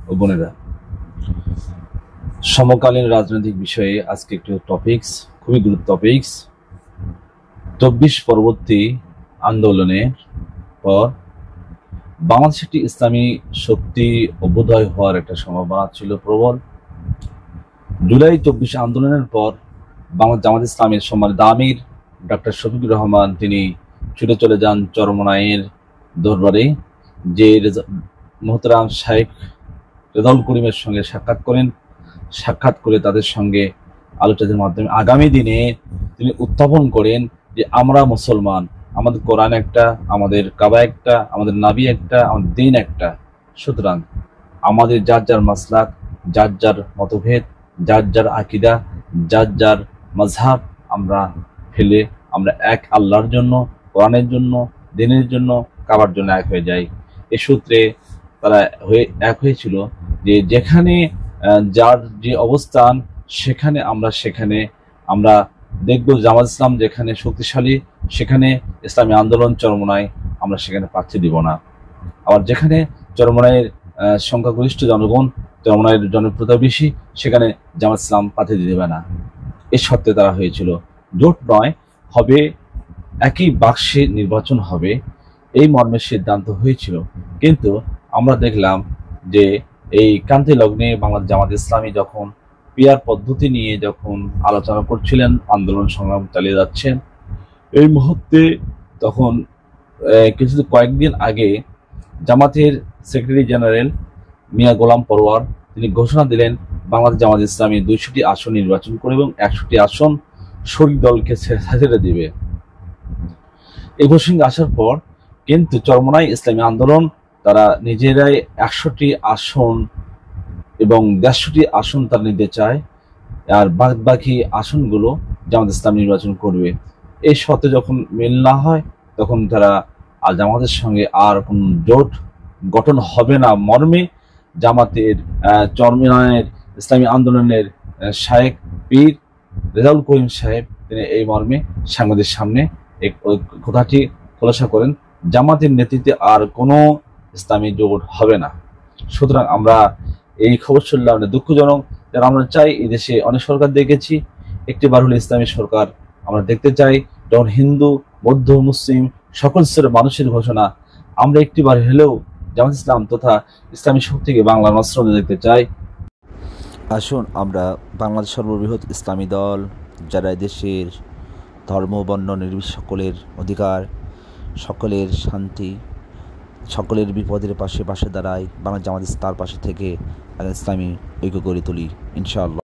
ও বোনেরা, সমকালীন রাজনৈতিক বিষয়ে আজকে একটু টপিকস, খুবই গুরুত্ব টপিকস। ২৪ পরবর্তী আন্দোলনের পর বাংলাদেশ একটি ইসলামী শক্তি অভ্যুদয় হওয়ার একটা সম্ভাবনা ছিল প্রবল। জুলাই ২৪ আন্দোলনের পর বাংলাদেশ জামাত ইসলামের সম্মানিত আমির ডক্টর শফিকুর রহমান তিনি ছুটে চলে যান চরমনাইয়ের দরবারে, যে মোহতারাম শাইখ রেজাউল করিমের সঙ্গে সাক্ষাৎ করেন। সাক্ষাৎ করে তাদের সঙ্গে আলোচনার মাধ্যমে আগামী দিনে তিনি উত্থাপন করেন যে আমরা মুসলমান, আমাদের কোরআন একটা, আমাদের কাবা একটা, আমাদের নাবি একটা, আমাদের দিন একটা। সুতরাং আমাদের যার যার মাসলাক, যার যার মতভেদ, যার যার আকিদা, যার যার মাযহাব আমরা ফেলে আমরা এক আল্লাহর জন্য, কোরআনের জন্য, দিনের জন্য, কাবার জন্য এক হয়ে যাই। এ সূত্রে তারা এক হয়েছিল যে যেখানে যার যে অবস্থান সেখানে আমরা দেখব জামাত ইসলাম যেখানে শক্তিশালী সেখানে ইসলামী আন্দোলন চরমনায় আমরা সেখানে প্রার্থী দিব না। আবার যেখানে চরমনায়ের সংখ্যাগরিষ্ঠ জনগণ, চরমনায়ের জনপ্রিয়তা বেশি, সেখানে জামাত ইসলাম প্রার্থী দেবে না। এর সত্ত্বে তারা হয়েছিল জোট নয়, হবে একই বাক্সে নির্বাচন হবে, এই মর্মের সিদ্ধান্ত হয়েছিল। কিন্তু আমরা দেখলাম যে এই ক্রান্তি লগ্নে বাংলাদেশ জামাত ইসলামী যখন পিআর পদ্ধতি নিয়ে যখন আলোচনা করছিলেন, আন্দোলন সংগ্রাম চালিয়ে যাচ্ছেন, এই মুহূর্তে তখন কয়েকদিন আগে জামাতের সেক্রেটারি জেনারেল মিয়া গোলাম পরোয়ার তিনি ঘোষণা দিলেন বাংলাদেশ জামাত ইসলামী ২০০টি আসন নির্বাচন করে এবং ১০০টি আসন শরিক দলকে ছেড়ে দিবে। এই ঘোষণা আসার পর কিন্তু চরমনাই ইসলামী আন্দোলন তারা নিজেরাই ১০০টি আসন এবং ১৫০টি আসন তারা নিতে চায়, আর বাকি আসনগুলো জামাত ইসলাম নির্বাচন করবে। এই সত্ত্বে যখন মিল না হয় তখন তারা জামাতের সঙ্গে আর কোন জোট গঠন হবে না মর্মে জামাতের চরমনাইয়ের ইসলামী আন্দোলনের শায়েখ পীর রেজাউল করিম সাহেব তিনি এই মর্মে সাংবাদিকদের সামনে এই কথাটি খোলাসা করেন, জামাতের নেতৃত্বে আর কোনো ইসলামী জোট হবে না। সুতরাং আমরা এই খবর শুনলাম দুঃখজনক, যারা আমরা চাই এই দেশে অনেক সরকার দেখেছি, একটিবার হলে ইসলামী সরকার আমরা দেখতে চাই, যখন হিন্দু, বৌদ্ধ, মুসলিম সকল স্তরের মানুষের ঘোষণা, আমরা একটিবার হলেও জামাত ইসলাম তথা ইসলামী শক্তিকে বাংলার নসরত দেখতে চাই। আসুন আমরা বাংলাদেশ সর্ববৃহৎ ইসলামী দল, যারা দেশের ধর্ম বর্ণ নির্বিশেষে সকলের অধিকার, সকলের শান্তি, সকলের বিপদের পাশে দাঁড়ায়, বাংলাদেশ জামাত তার পাশে থেকে ইসলামী ঐক্য গড়ে তুলি ইনশাআল্লাহ।